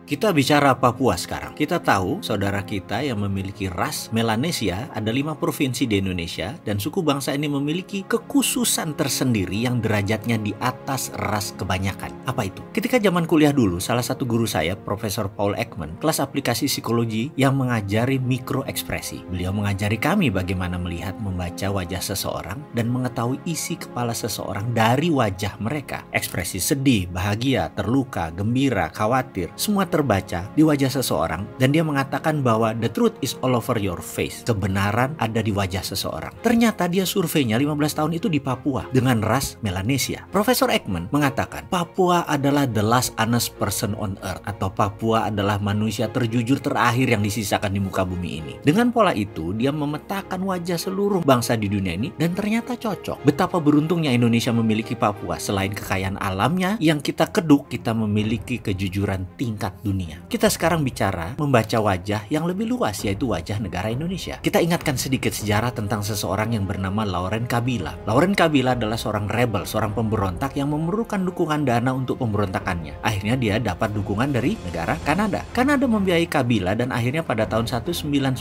Kita bicara Papua sekarang. Kita tahu saudara kita yang memiliki ras Melanesia ada 5 provinsi di Indonesia dan suku bangsa ini memiliki kekhususan tersendiri yang derajatnya di atas ras kebanyakan. Apa itu? Ketika zaman kuliah dulu, salah satu guru saya, Profesor Paul Ekman, kelas aplikasi psikologi yang mengajari mikroekspresi. Beliau mengajari kami bagaimana melihat membaca wajah seseorang dan mengetahui isi kepala seseorang dari wajah mereka. Ekspresi sedih, bahagia, terluka, gembira, khawatir, semua terbaca di wajah seseorang, dan dia mengatakan bahwa the truth is all over your face. Kebenaran ada di wajah seseorang. Ternyata dia surveinya 15 tahun itu di Papua dengan ras Melanesia. Profesor Ekman mengatakan Papua adalah the last honest person on earth, atau Papua adalah manusia terjujur terakhir yang disisakan di muka bumi ini. Dengan pola itu dia memetakan wajah seluruh bangsa di dunia ini dan ternyata cocok. Betapa beruntungnya Indonesia memiliki Papua. Selain kekayaan alamnya yang kita keduk, kita memiliki kejujuran tingkat dunia. Kita sekarang bicara membaca wajah yang lebih luas, yaitu wajah negara Indonesia. Kita ingatkan sedikit sejarah tentang seseorang yang bernama Laurent Kabila. Laurent Kabila adalah seorang rebel, seorang pemberontak yang memerlukan dukungan dana untuk pemberontakannya. Akhirnya dia dapat dukungan dari negara Kanada. Kanada membiayai Kabila dan akhirnya pada tahun 1991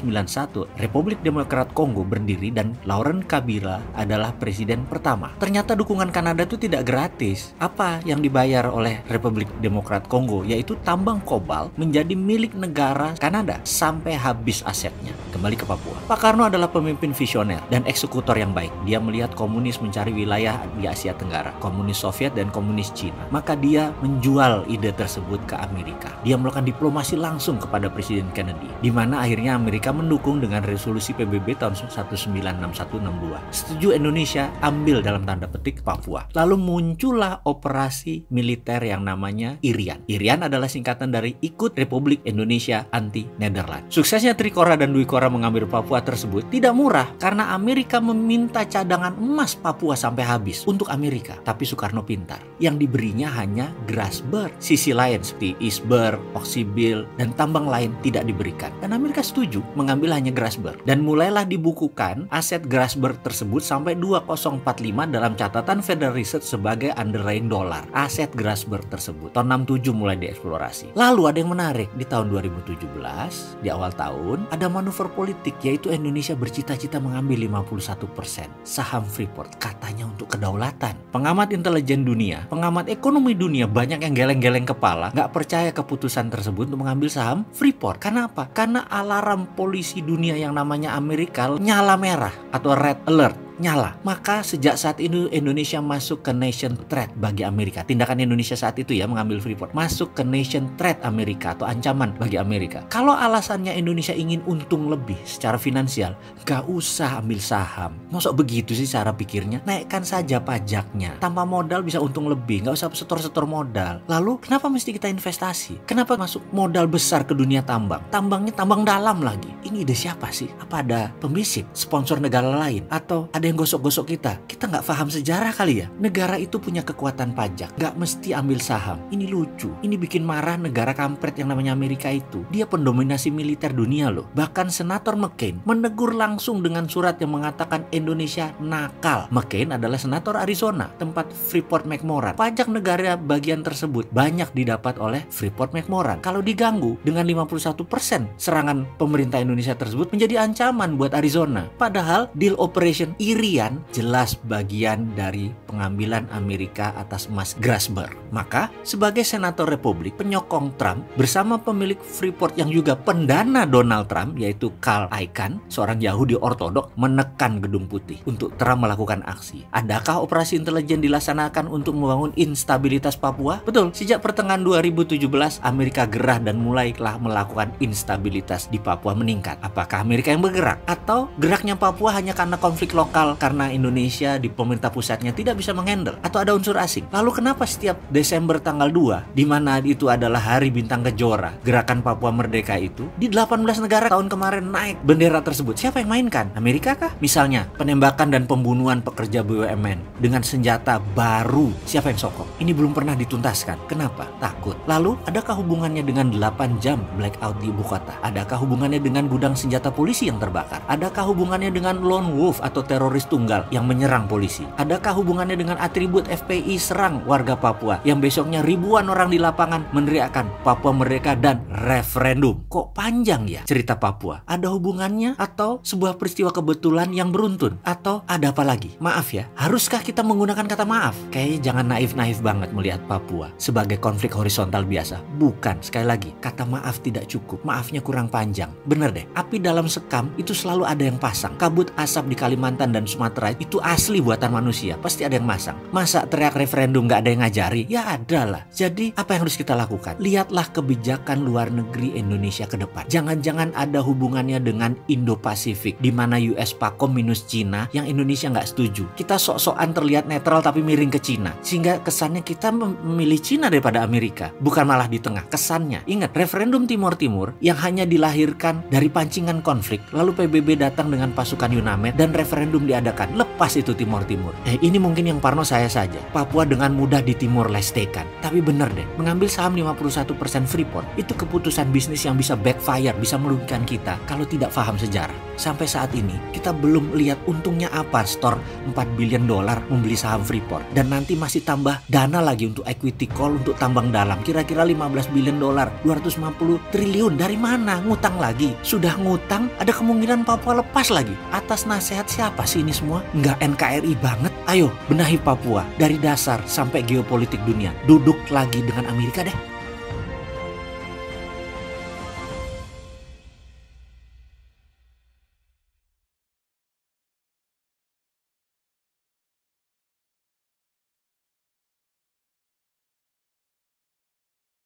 Republik Demokrat Kongo berdiri dan Laurent Kabila adalah presiden pertama. Ternyata dukungan Kanada itu tidak gratis. Apa yang dibayar oleh Republik Demokrat Kongo? Yaitu tambang kobalt menjadi milik negara Kanada sampai habis asetnya. Kembali ke Papua. Pak Karno adalah pemimpin visioner dan eksekutor yang baik. Dia melihat komunis mencari wilayah di Asia Tenggara, komunis Soviet dan komunis Cina. Maka dia menjual ide tersebut ke Amerika. Dia melakukan diplomasi langsung kepada Presiden Kennedy, di mana akhirnya Amerika mendukung dengan resolusi PBB tahun 1961-62. Setuju Indonesia ambil dalam tanda petik Papua. Lalu muncullah operasi militer yang namanya IRIAN. IRIAN adalah singkatan dari Ikut Republik Indonesia Anti Nederland. Suksesnya Trikora dan Dwi Kora mengambil Papua tersebut tidak murah karena Amerika meminta cadangan emas Papua sampai habis untuk Amerika. Tapi Soekarno pintar. Yang diberinya hanya Grasberg. Sisi lain seperti Iceberg, Oksibil, dan tambang lain tidak diberikan. Dan Amerika setuju mengambil hanya Grasberg. Dan mulailah dibukukan aset Grasberg tersebut sampai 2045 dalam catatan Federal Reserve sebagai underlying dollar. Aset Grasberg tersebut. Tahun 67 mulai dieksplorasi. Lalu ada yang menarik, di tahun 2017, di awal tahun, ada manuver politik, yaitu Indonesia bercita-cita mengambil 51% saham Freeport, katanya untuk kedaulatan. Pengamat intelijen dunia, pengamat ekonomi dunia, banyak yang geleng-geleng kepala, nggak percaya keputusan tersebut untuk mengambil saham Freeport. Karena apa? Karena alarm polisi dunia yang namanya Amerika nyala merah atau red alert. Nyala. Maka sejak saat itu Indonesia masuk ke nation threat bagi Amerika. Tindakan Indonesia saat itu ya mengambil Freeport masuk ke nation threat Amerika atau ancaman bagi Amerika. Kalau alasannya Indonesia ingin untung lebih secara finansial, gak usah ambil saham. Masa begitu sih cara pikirnya? Naikkan saja pajaknya. Tanpa modal bisa untung lebih. Gak usah setor-setor modal. Lalu kenapa mesti kita investasi? Kenapa masuk modal besar ke dunia tambang? Tambangnya tambang dalam lagi. Ini ide siapa sih? Apa ada pembisik? Sponsor negara lain? Atau ada yang gosok-gosok kita nggak paham sejarah kali ya. Negara itu punya kekuatan pajak, nggak mesti ambil saham. Ini lucu, ini bikin marah negara kampret yang namanya Amerika itu. Dia pendominasi militer dunia loh. Bahkan Senator McCain menegur langsung dengan surat yang mengatakan Indonesia nakal. McCain adalah senator Arizona, tempat Freeport McMoran. Pajak negara bagian tersebut banyak didapat oleh Freeport McMoran. Kalau diganggu dengan 51%, serangan pemerintah Indonesia tersebut menjadi ancaman buat Arizona. Padahal deal operation IRIAN jelas bagian dari pengambilan Amerika atas emas Grasberg. Maka sebagai senator Republik penyokong Trump bersama pemilik Freeport yang juga pendana Donald Trump, yaitu Carl Icahn, seorang Yahudi ortodok, menekan Gedung Putih untuk Trump melakukan aksi. Adakah operasi intelijen dilaksanakan untuk membangun instabilitas Papua? Betul, sejak pertengahan 2017 Amerika gerah dan mulailah melakukan instabilitas di Papua meningkat. Apakah Amerika yang bergerak? Atau geraknya Papua hanya karena konflik lokal karena Indonesia di pemerintah pusatnya tidak bisa menghandle? Atau ada unsur asing? Lalu kenapa setiap Desember tanggal 2, di mana itu adalah Hari Bintang Kejora, gerakan Papua Merdeka itu, di 18 negara tahun kemarin naik bendera tersebut? Siapa yang mainkan? Amerika kah? Misalnya penembakan dan pembunuhan pekerja BUMN dengan senjata baru, siapa yang sokong? Ini belum pernah dituntaskan. Kenapa? Takut. Lalu adakah hubungannya dengan 8 jam blackout di ibu kota? Adakah hubungannya dengan gudang senjata polisi yang terbakar? Adakah hubungannya dengan lone wolf atau teroris teroris tunggal yang menyerang polisi? Adakah hubungannya dengan atribut FPI serang warga Papua yang besoknya ribuan orang di lapangan meneriakkan Papua Merdeka dan referendum? Kok panjang ya cerita Papua? Ada hubungannya atau sebuah peristiwa kebetulan yang beruntun? Atau ada apa lagi? Maaf ya, haruskah kita menggunakan kata maaf? Kayaknya jangan naif-naif banget melihat Papua sebagai konflik horizontal biasa. Bukan, sekali lagi, kata maaf tidak cukup. Maafnya kurang panjang. Bener deh, api dalam sekam itu selalu ada yang pasang. Kabut asap di Kalimantan dan Sumatera itu asli buatan manusia. Pasti ada yang masang. Masa teriak referendum gak ada yang ngajari? Ya ada lah. Jadi apa yang harus kita lakukan? Lihatlah kebijakan luar negeri Indonesia ke depan. Jangan-jangan ada hubungannya dengan Indo-Pasifik, di mana US Pakom minus Cina yang Indonesia nggak setuju. Kita sok-sokan terlihat netral tapi miring ke Cina. Sehingga kesannya kita memilih Cina daripada Amerika. Bukan malah di tengah. Kesannya, ingat referendum Timor Timur yang hanya dilahirkan dari pancingan konflik, lalu PBB datang dengan pasukan UNAMED dan referendum diadakan. Lepas itu Timor Timur. Ini mungkin yang parno saya saja. Papua dengan mudah di Timor Lestekan. Tapi bener deh, mengambil saham 51% Freeport itu keputusan bisnis yang bisa backfire, bisa merugikan kita kalau tidak paham sejarah. Sampai saat ini kita belum lihat untungnya apa store $4 billion membeli saham Freeport, dan nanti masih tambah dana lagi untuk equity call untuk tambang dalam kira-kira $15 billion, 250 triliun. Dari mana? Ngutang lagi. Sudah ngutang, ada kemungkinan Papua lepas lagi. Atas nasihat siapa sih ini semua? Nggak NKRI banget. Ayo benahi Papua dari dasar sampai geopolitik dunia. Duduk lagi dengan Amerika deh.